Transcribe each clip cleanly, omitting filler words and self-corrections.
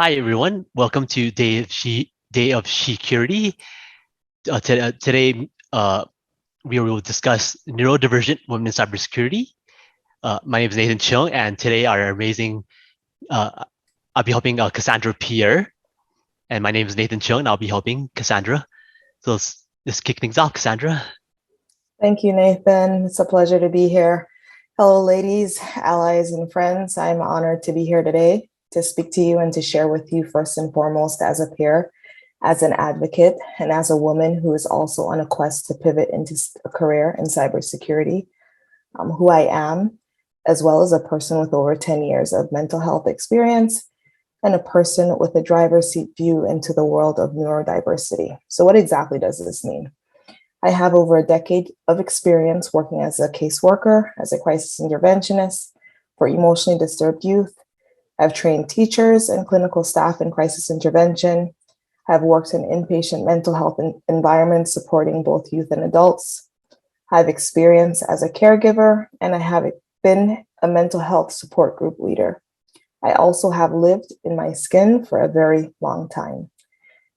Hi everyone, welcome to Day of Security. Today, we will discuss neurodivergent women in cybersecurity. My name is Nathan Chung, and today our amazing, I'll be helping Kassandra Pierre, and my name is Nathan Chung, and I'll be helping Kassandra. So let's kick things off, Kassandra. Thank you, Nathan. It's a pleasure to be here. Hello, ladies, allies, and friends. I'm honored to be here today to speak to you and to share with you first and foremost as a peer, as an advocate, and as a woman who is also on a quest to pivot into a career in cybersecurity, who I am, as well as a person with over 10 years of mental health experience and a person with a driver's seat view into the world of neurodiversity. So what exactly does this mean? I have over a decade of experience working as a caseworker, as a crisis interventionist for emotionally disturbed youth. I've trained teachers and clinical staff in crisis intervention. I've worked in inpatient mental health environments supporting both youth and adults. I've experience as a caregiver, and I have been a mental health support group leader. I also have lived in my skin for a very long time.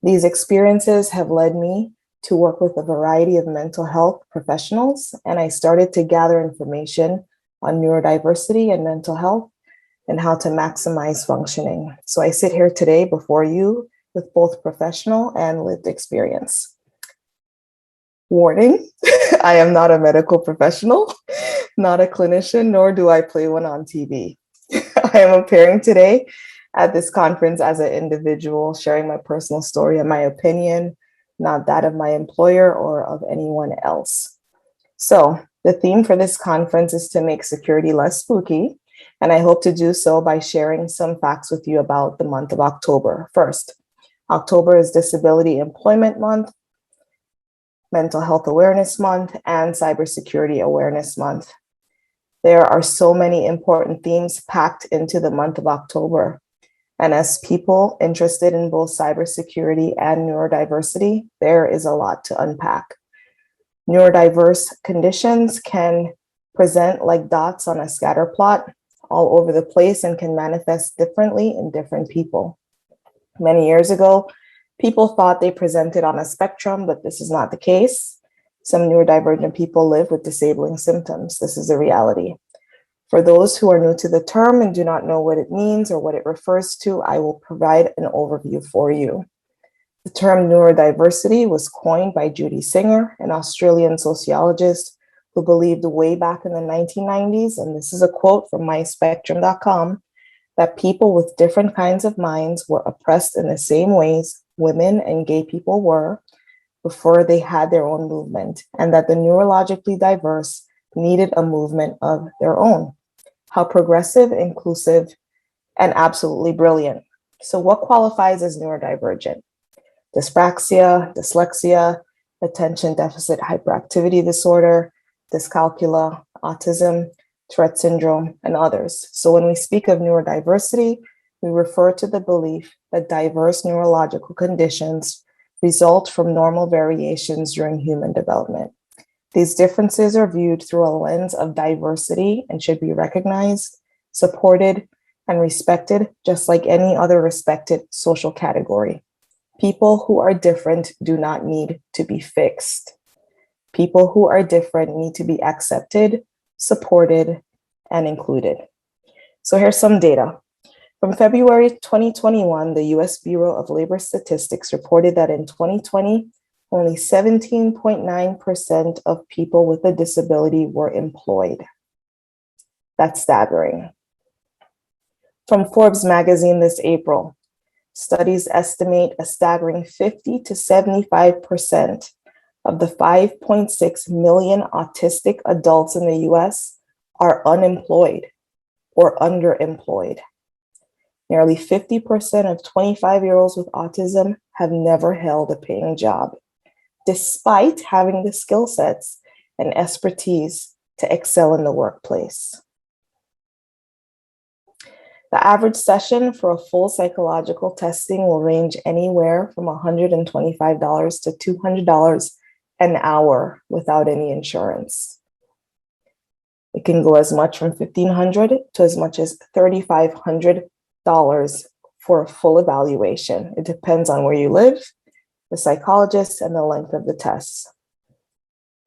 These experiences have led me to work with a variety of mental health professionals, and I started to gather information on neurodiversity and mental health and how to maximize functioning. So I sit here today before you with both professional and lived experience. Warning, I am not a medical professional, not a clinician, nor do I play one on TV. I am appearing today at this conference as an individual, sharing my personal story and my opinion, not that of my employer or of anyone else. So the theme for this conference is to make security less spooky, and I hope to do so by sharing some facts with you about the month of October. First, October is Disability Employment Month, Mental Health Awareness Month, and Cybersecurity Awareness Month. There are so many important themes packed into the month of October. And as people interested in both cybersecurity and neurodiversity, there is a lot to unpack. Neurodiverse conditions can present like dots on a scatter plot all over the place and can manifest differently in different people. Many years ago, people thought they presented on a spectrum, but this is not the case. Some neurodivergent people live with disabling symptoms. This is a reality. For those who are new to the term and do not know what it means or what it refers to, I will provide an overview for you. The term neurodiversity was coined by Judy Singer, an Australian sociologist who believed way back in the 1990s, and this is a quote from myspectrum.com, that people with different kinds of minds were oppressed in the same ways women and gay people were before they had their own movement, and that the neurologically diverse needed a movement of their own. How progressive, inclusive, and absolutely brilliant. So what qualifies as neurodivergent? Dyspraxia, dyslexia, attention deficit hyperactivity disorder, dyscalculia, autism, Tourette syndrome, and others. So when we speak of neurodiversity, we refer to the belief that diverse neurological conditions result from normal variations during human development. These differences are viewed through a lens of diversity and should be recognized, supported, and respected, just like any other respected social category. People who are different do not need to be fixed. People who are different need to be accepted, supported, and included. So here's some data. From February 2021, the US Bureau of Labor Statistics reported that in 2020, only 17.9% of people with a disability were employed. That's staggering. From Forbes magazine this April, studies estimate a staggering 50 to 75% of the 5.6 million autistic adults in the US are unemployed or underemployed. Nearly 50% of 25-year-olds with autism have never held a paying job, despite having the skill sets and expertise to excel in the workplace. The average session for a full psychological testing will range anywhere from $125 to $200 an hour without any insurance. It can go as much from $1,500 to as much as $3,500 for a full evaluation. It depends on where you live, the psychologist, and the length of the tests.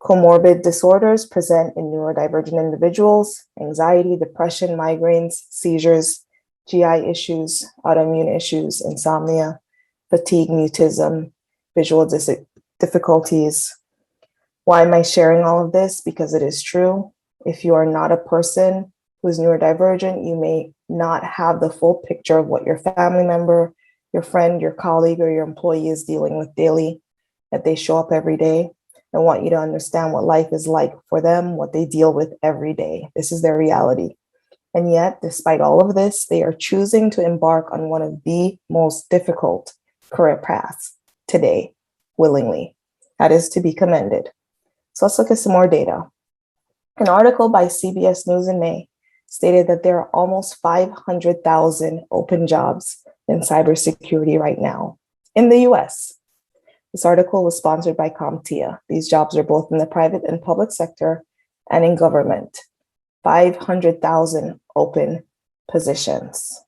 Comorbid disorders present in neurodivergent individuals: anxiety, depression, migraines, seizures, GI issues, autoimmune issues, insomnia, fatigue, mutism, visual difficulties. Why am I sharing all of this? Because it is true. If you are not a person who's neurodivergent, you may not have the full picture of what your family member, your friend, your colleague, or your employee is dealing with daily, that they show up every day. I want you to understand what life is like for them, what they deal with every day. This is their reality. And yet, despite all of this, they are choosing to embark on one of the most difficult career paths today, willingly. That is to be commended. So let's look at some more data. An article by CBS News in May stated that there are almost 500,000 open jobs in cybersecurity right now in the US. This article was sponsored by CompTIA. These jobs are both in the private and public sector and in government. 500,000 open positions.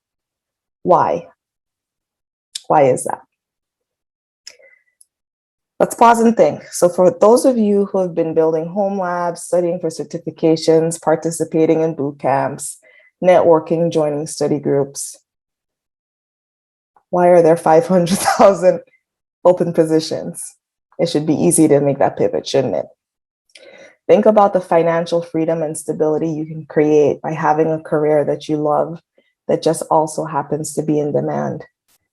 Why? Why is that? Let's pause and think. So for those of you who have been building home labs, studying for certifications, participating in boot camps, networking, joining study groups, why are there 500,000 open positions? It should be easy to make that pivot, shouldn't it? Think about the financial freedom and stability you can create by having a career that you love that just also happens to be in demand.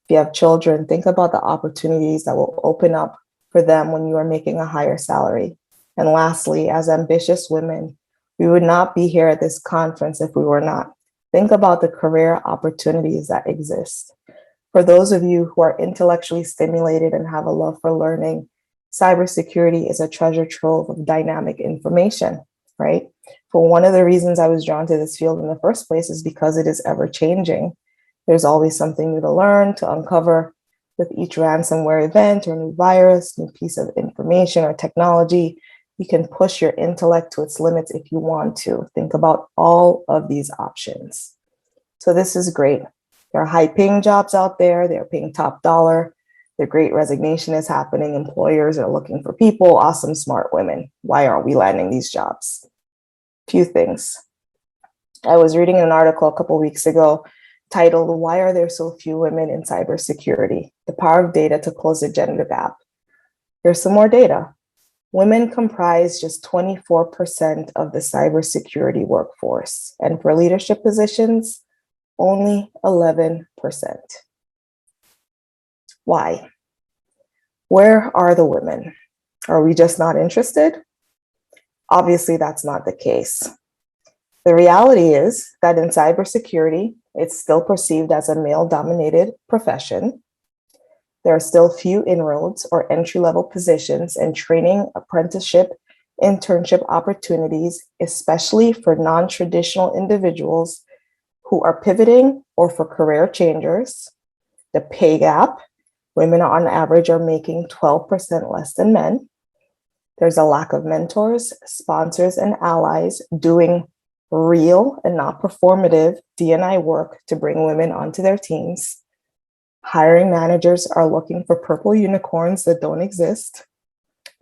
If you have children, think about the opportunities that will open up for them when you are making a higher salary. And lastly, as ambitious women, we would not be here at this conference if we were not. Think about the career opportunities that exist. For those of you who are intellectually stimulated and have a love for learning, cybersecurity is a treasure trove of dynamic information, right? For one of the reasons I was drawn to this field in the first place is because it is ever changing. There's always something new to learn, to uncover. With each ransomware event or new virus, new piece of information or technology, you can push your intellect to its limits if you want to. Think about all of these options. So this is great. There are high-paying jobs out there. They're paying top dollar. The great resignation is happening. Employers are looking for people, awesome, smart women. Why aren't we landing these jobs? Few things. I was reading an article a couple of weeks ago titled, "Why Are There So Few Women in Cybersecurity? The Power of Data to Close the Gender Gap." Here's some more data. Women comprise just 24% of the cybersecurity workforce, and for leadership positions, only 11%. Why? Where are the women? Are we just not interested? Obviously, that's not the case. The reality is that in cybersecurity, it's still perceived as a male-dominated profession. There are still few inroads or entry-level positions and training, apprenticeship, internship opportunities, especially for non-traditional individuals who are pivoting or for career changers. The pay gap, women on average are making 12% less than men. There's a lack of mentors, sponsors, and allies doing real and not performative D&I work to bring women onto their teams. Hiring managers are looking for purple unicorns that don't exist.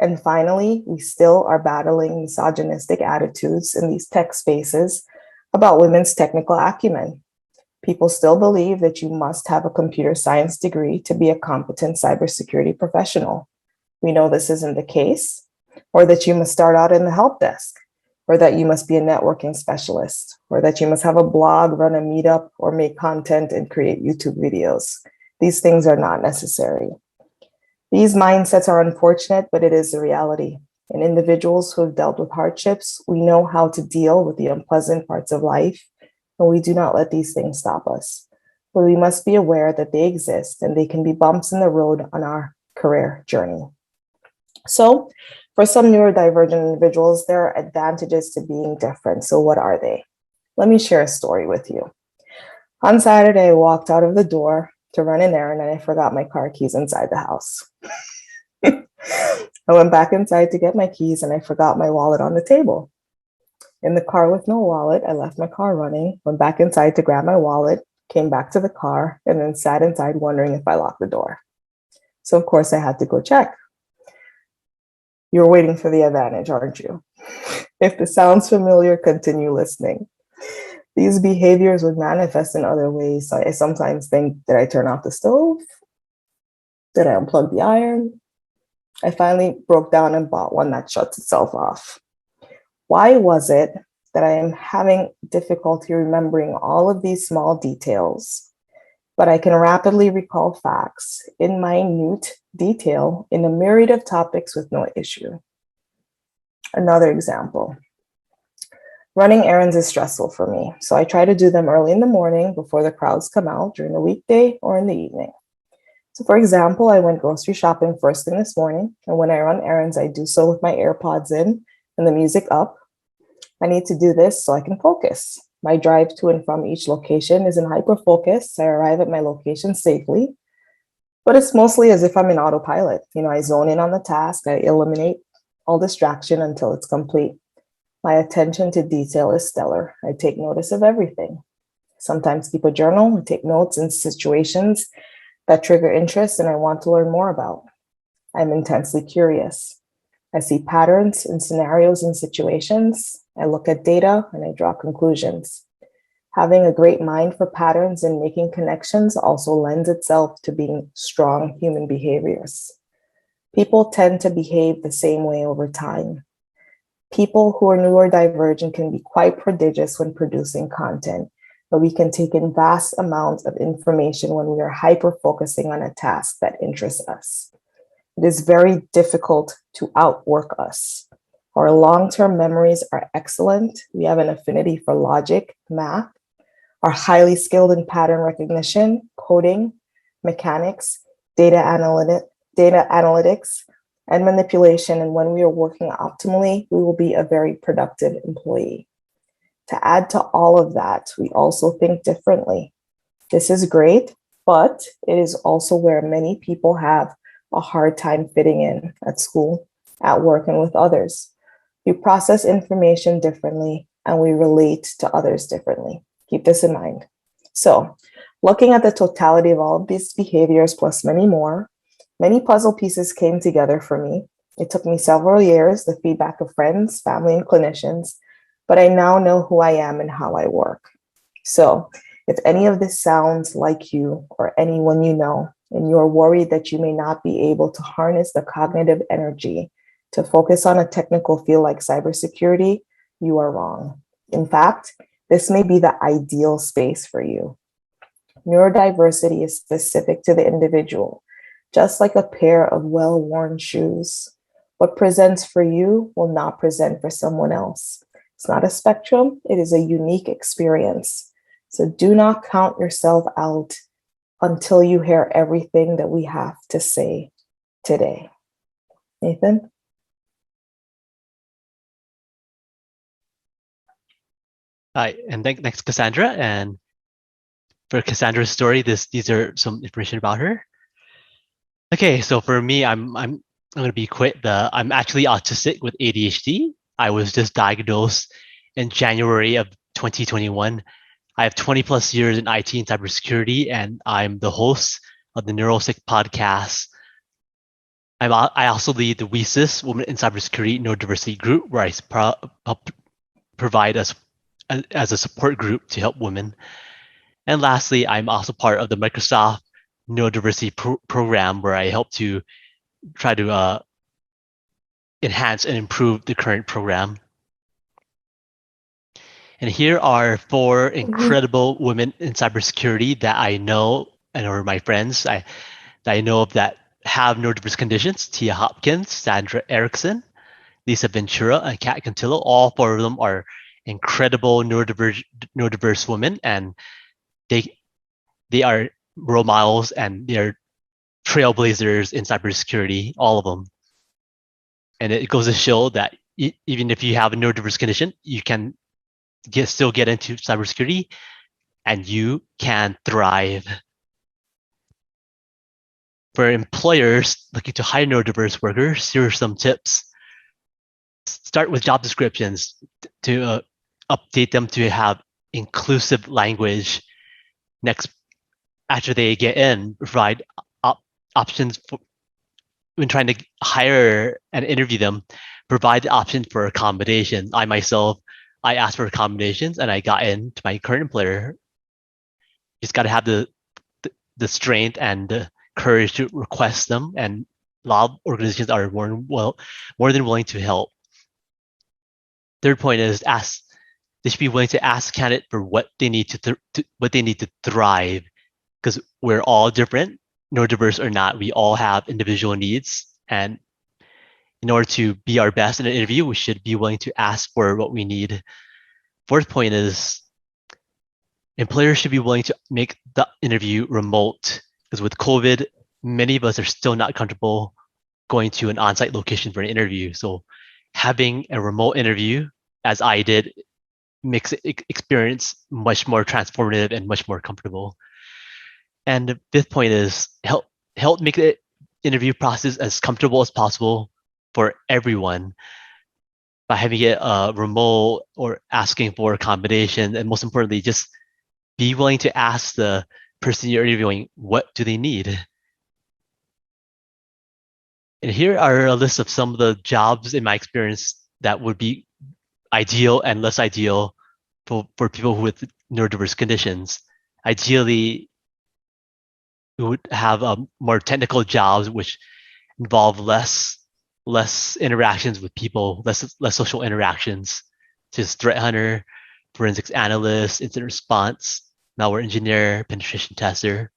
And finally, we still are battling misogynistic attitudes in these tech spaces about women's technical acumen. People still believe that you must have a computer science degree to be a competent cybersecurity professional. We know this isn't the case, or that you must start out in the help desk, or that you must be a networking specialist, or that you must have a blog, run a meetup, or make content and create YouTube videos. These things are not necessary. These mindsets are unfortunate, but it is the reality. In individuals who have dealt with hardships, we know how to deal with the unpleasant parts of life, and we do not let these things stop us. But we must be aware that they exist and they can be bumps in the road on our career journey. So, for some neurodivergent individuals, there are advantages to being different. So what are they? Let me share a story with you. On Saturday, I walked out of the door to run an errand and I forgot my car keys inside the house. I went back inside to get my keys and I forgot my wallet on the table. In the car with no wallet, I left my car running, went back inside to grab my wallet, came back to the car, and then sat inside wondering if I locked the door. So, of course, I had to go check. You're waiting for the advantage, aren't you? If this sounds familiar, continue listening. These behaviors would manifest in other ways. So I sometimes think, did I turn off the stove? Did I unplug the iron? I finally broke down and bought one that shuts itself off. Why was it that I am having difficulty remembering all of these small details, but I can rapidly recall facts in minute detail in a myriad of topics with no issue? Another example. Running errands is stressful for me, so I try to do them early in the morning before the crowds come out during the weekday or in the evening. So for example, I went grocery shopping first thing this morning, and when I run errands, I do so with my AirPods in and the music up. I need to do this so I can focus. My drive to and from each location is in hyper-focus. I arrive at my location safely, but it's mostly as if I'm in autopilot. I zone in on the task, I eliminate all distraction until it's complete. My attention to detail is stellar. I take notice of everything. Sometimes keep a journal and take notes in situations that trigger interest and I want to learn more about. I'm intensely curious. I see patterns in scenarios and situations. I look at data and I draw conclusions. Having a great mind for patterns and making connections also lends itself to being strong human behaviors. People tend to behave the same way over time. People who are neurodivergent can be quite prodigious when producing content, but we can take in vast amounts of information when we are hyper-focusing on a task that interests us. It is very difficult to outwork us. Our long-term memories are excellent. We have an affinity for logic, math, are highly skilled in pattern recognition, coding, mechanics, data analytics, and manipulation. And when we are working optimally, we will be a very productive employee. To add to all of that, we also think differently. This is great, but it is also where many people have a hard time fitting in at school, at work, and with others. We process information differently and we relate to others differently. Keep this in mind. So, looking at the totality of all of these behaviors plus many more, many puzzle pieces came together for me. It took me several years, the feedback of friends, family, and clinicians, but I now know who I am and how I work. So if any of this sounds like you or anyone you know, and you're worried that you may not be able to harness the cognitive energy to focus on a technical field like cybersecurity, you are wrong. In fact, this may be the ideal space for you. Neurodiversity is specific to the individual, just like a pair of well-worn shoes. What presents for you will not present for someone else. It's not a spectrum, it is a unique experience. So do not count yourself out until you hear everything that we have to say today. Nathan? Hi, and thanks, Kassandra. And for Kassandra's story, these are some information about her. Okay, so for me, I'm gonna be quick. I'm actually autistic with ADHD. I was just diagnosed in January of 2021. I have 20 plus years in IT and cybersecurity, and I'm the host of the Neurosick podcast. I also lead the WESIS, Women in Cybersecurity Neurodiversity Group, where I help provide us as a support group to help women. And lastly, I'm also part of the Microsoft Neurodiversity program, where I help to try to enhance and improve the current program. And here are four incredible women in cybersecurity that I know and are my friends that I know of that have neurodiverse conditions: Tia Hopkins, Sandra Erickson, Lisa Ventura, and Kat Cantillo. All four of them are incredible neurodiverse women, and they are role models and they're trailblazers in cybersecurity, all of them. And it goes to show that even if you have a neurodiverse condition, you can still get into cybersecurity and you can thrive. For employers looking to hire neurodiverse workers, here are some tips. Start with job descriptions to update them to have inclusive language. Next, after they get in, provide options for, when trying to hire and interview them, provide the option for accommodation. I asked for accommodations and I got into my current employer. Just got to have the strength and the courage to request them, and a lot of organizations are more than willing to help. Third point is they should be willing to ask candidate for what they need to thrive, because we're all different, neurodiverse or not. We all have individual needs, and in order to be our best in an interview, we should be willing to ask for what we need. Fourth point is employers should be willing to make the interview remote, because with COVID, many of us are still not comfortable going to an on-site location for an interview. So having a remote interview, as I did, makes the experience much more transformative and much more comfortable. And the fifth point is help make the interview process as comfortable as possible for everyone by having it remote or asking for accommodation. And most importantly, just be willing to ask the person you're interviewing, what do they need? And here are a list of some of the jobs in my experience that would be ideal and less ideal for people with neurodiverse conditions. Ideally, we would have more technical jobs which involve less interactions with people, less social interactions, just threat hunter, forensics analyst, incident response, malware engineer, penetration tester,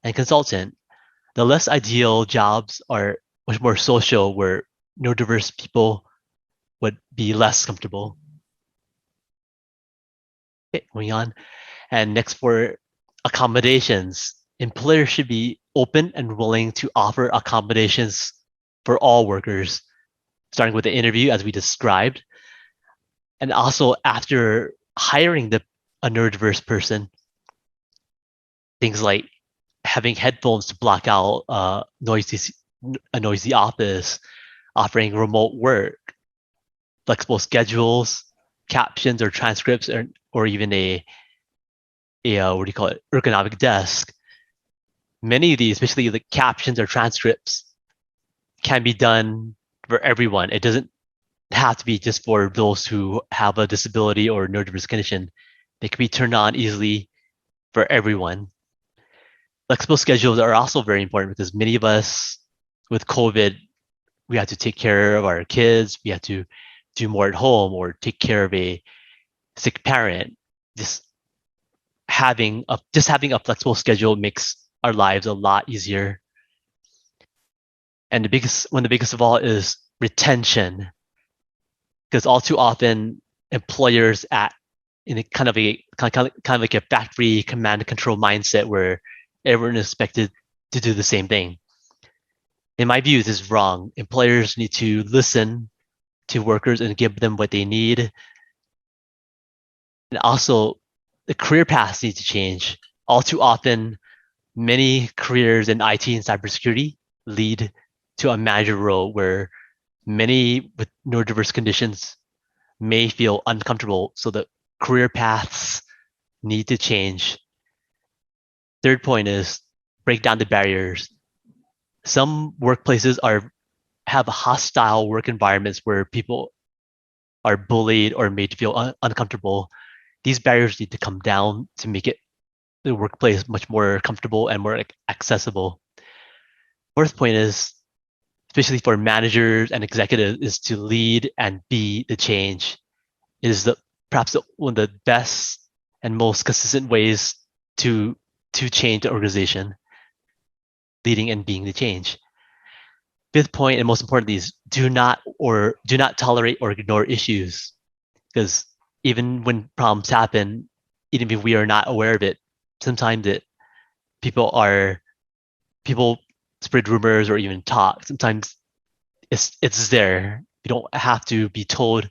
and consultant. The less ideal jobs are much more social, where neurodiverse people would be less comfortable. Okay, moving on. And next, for accommodations, employers should be open and willing to offer accommodations for all workers, starting with the interview as we described. And also after hiring a neurodiverse person, things like having headphones to block out a noisy office, offering remote work, flexible schedules, captions or transcripts, or even a what do you call it, ergonomic desk. Many of these, especially the captions or transcripts, can be done for everyone. It doesn't have to be just for those who have a disability or neurodiverse condition. They can be turned on easily for everyone. Flexible schedules are also very important, because many of us with COVID, we have to take care of our kids, we have to do more at home or take care of a sick parent. Just having a flexible schedule makes our lives a lot easier. And one of the biggest of all is retention, because all too often employers in a kind of like a factory command and control mindset where everyone is expected to do the same thing. In my view, this is wrong. Employers need to listen to workers and give them what they need. And also, the career paths need to change. All too often, many careers in IT and cybersecurity lead to a manager role, where many with neurodiverse conditions may feel uncomfortable. So the career paths need to change. Third point is break down the barriers. Some workplaces have hostile work environments where people are bullied or made to feel uncomfortable. These barriers need to come down to make the workplace much more comfortable and more accessible. Fourth point is, especially for managers and executives, is to lead and be the change. It is perhaps one of the best and most consistent ways to change the organization, leading and being the change. Fifth point, and most importantly, is do not tolerate or ignore issues, because even when problems happen, even if we are not aware of it, sometimes people spread rumors or even talk. Sometimes it's there. You don't have to be told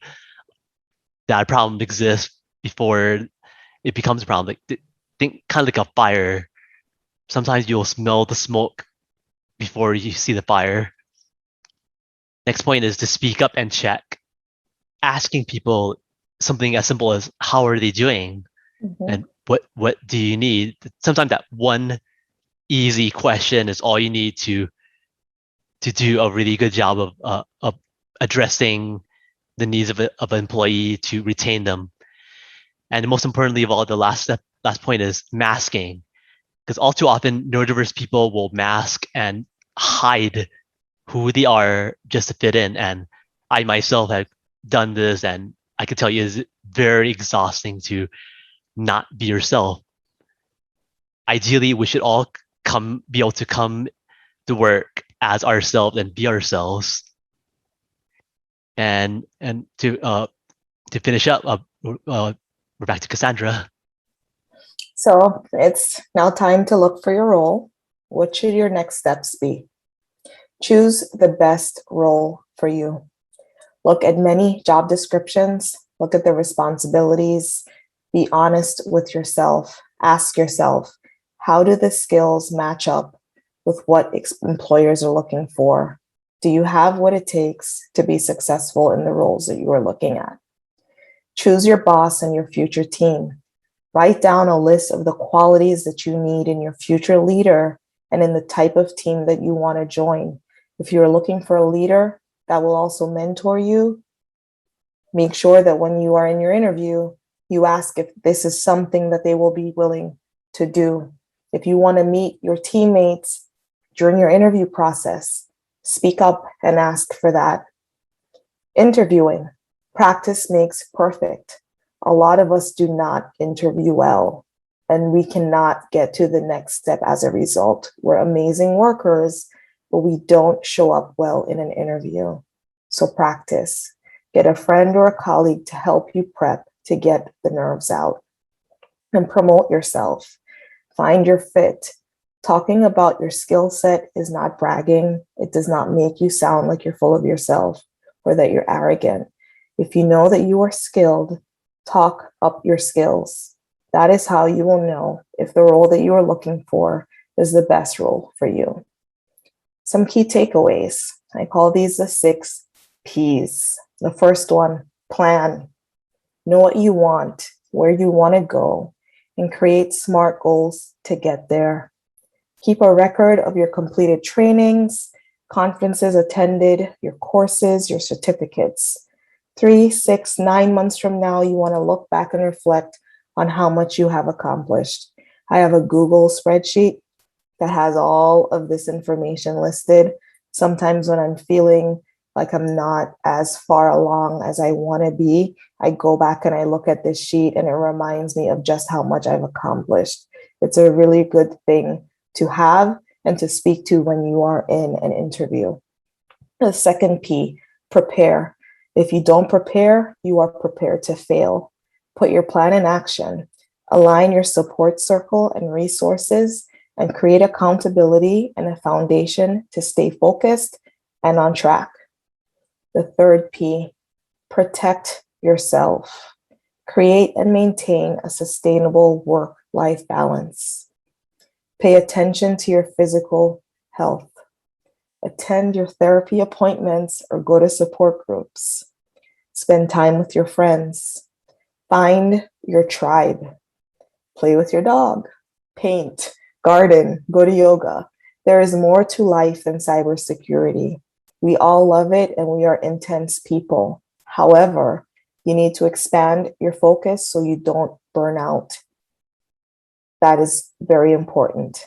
that a problem exists before it becomes a problem. Think kind of like a fire. Sometimes you'll smell the smoke before you see the fire. Next point is to speak up and check. Asking people something as simple as how are they doing, and what do you need? Sometimes that one easy question is all you need to do a really good job of addressing the needs of an employee to retain them. And most importantly of all, the last point is masking, because all too often neurodiverse people will mask and hide who they are just to fit in. And I myself have done this, and I can tell you it's very exhausting to not be yourself. Ideally, we should all be able to come to work as ourselves and be ourselves. And to finish up, we're back to Kassandra. So it's now time to look for your role. What should your next steps be? Choose the best role for you. Look at many job descriptions, look at the responsibilities, be honest with yourself. Ask yourself, how do the skills match up with what employers are looking for? Do you have what it takes to be successful in the roles that you are looking at? Choose your boss and your future team. Write down a list of the qualities that you need in your future leader and in the type of team that you want to join. If you're looking for a leader that will also mentor you, make sure that when you are in your interview, you ask if this is something that they will be willing to do. If you want to meet your teammates during your interview process, speak up and ask for that. Interviewing. Practice makes perfect. A lot of us do not interview well, and we cannot get to the next step as a result. We're amazing workers, but we don't show up well in an interview. So practice. Get a friend or a colleague to help you prep to get the nerves out. And promote yourself. Find your fit. Talking about your skill set is not bragging. It does not make you sound like you're full of yourself or that you're arrogant. If you know that you are skilled, talk up your skills. That is how you will know if the role that you are looking for is the best role for you. Some key takeaways. I call these the 6 P's. The first one, plan. Know what you want, where you want to go, and create smart goals to get there. Keep a record of your completed trainings, conferences attended, your courses, your certificates. 3, 6, 9 months from now, you want to look back and reflect on how much you have accomplished. I have a Google spreadsheet that has all of this information listed. Sometimes when I'm feeling like I'm not as far along as I want to be, I go back and I look at this sheet and it reminds me of just how much I've accomplished. It's a really good thing to have and to speak to when you are in an interview. The second P, prepare. If you don't prepare, you are prepared to fail. Put your plan in action. Align your support circle and resources and create accountability and a foundation to stay focused and on track. The third P, protect yourself. Create and maintain a sustainable work-life balance. Pay attention to your physical health. Attend your therapy appointments or go to support groups. Spend time with your friends. Find your tribe. Play with your dog. Paint, garden, go to yoga. There is more to life than cybersecurity. We all love it and we are intense people. However, you need to expand your focus so you don't burn out. That is very important.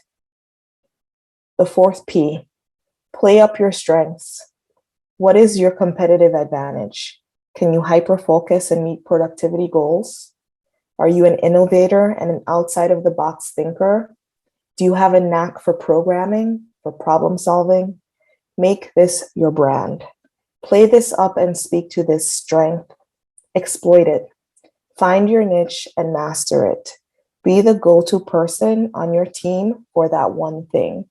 The fourth P, play up your strengths. What is your competitive advantage? Can you hyper-focus and meet productivity goals? Are you an innovator and an outside of the box thinker? Do you have a knack for programming, for problem solving? Make this your brand. Play this up and speak to this strength. Exploit it. Find your niche and master it. Be the go-to person on your team for that one thing.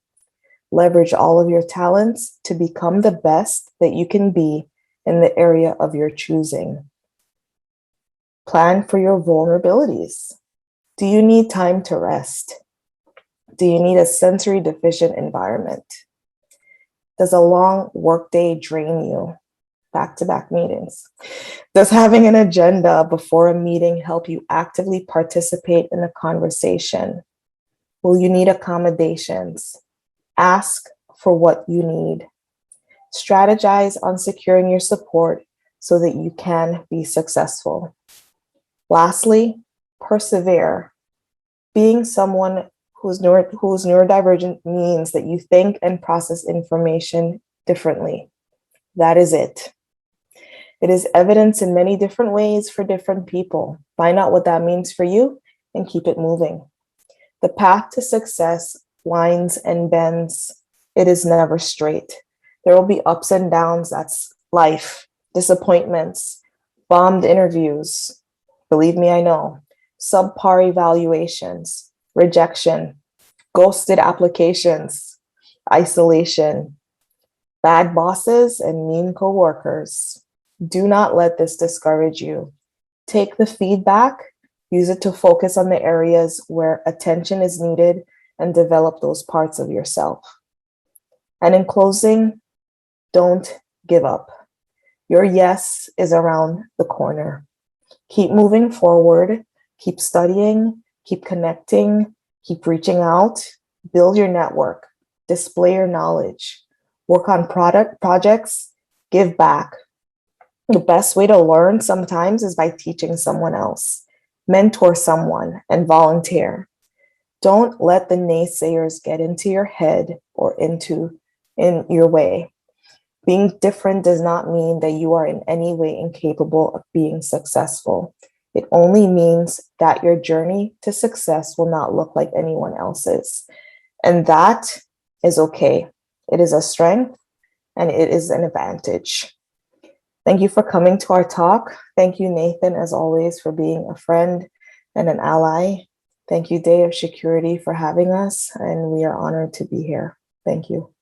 Leverage all of your talents to become the best that you can be in the area of your choosing. Plan for your vulnerabilities. Do you need time to rest? Do you need a sensory deficient environment? Does a long workday drain you? back-to-back meetings. Does having an agenda before a meeting help you actively participate in a conversation? Will you need accommodations? Ask for what you need. Strategize on securing your support so that you can be successful. Lastly, persevere. Being someone who's neurodivergent means that you think and process information differently. That is it. It is evidence in many different ways for different people. Find out what that means for you and keep it moving. The path to success winds and bends. It is never straight. There will be ups and downs. That's life. Disappointments, bombed interviews. Believe me, I know. Subpar evaluations, rejection, ghosted applications, isolation, bad bosses, and mean coworkers. Do not let this discourage you. Take the feedback, use it to focus on the areas where attention is needed, and develop those parts of yourself. And in closing, don't give up. Your yes is around the corner. Keep moving forward, keep studying, keep connecting, keep reaching out, build your network, display your knowledge, work on projects, give back. The best way to learn sometimes is by teaching someone else. Mentor someone and volunteer. Don't let the naysayers get into your head or in your way. Being different does not mean that you are in any way incapable of being successful. It only means that your journey to success will not look like anyone else's. And that is okay. It is a strength and it is an advantage. Thank you for coming to our talk. Thank you, Nathan, as always, for being a friend and an ally. Thank you, Day of Security, for having us, and we are honored to be here. Thank you.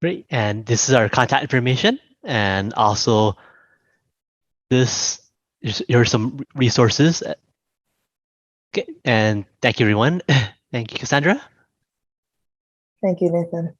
Great. And this is our contact information. And also, here's some resources. Okay. And thank you, everyone. Thank you, Kassandra. Thank you, Nathan.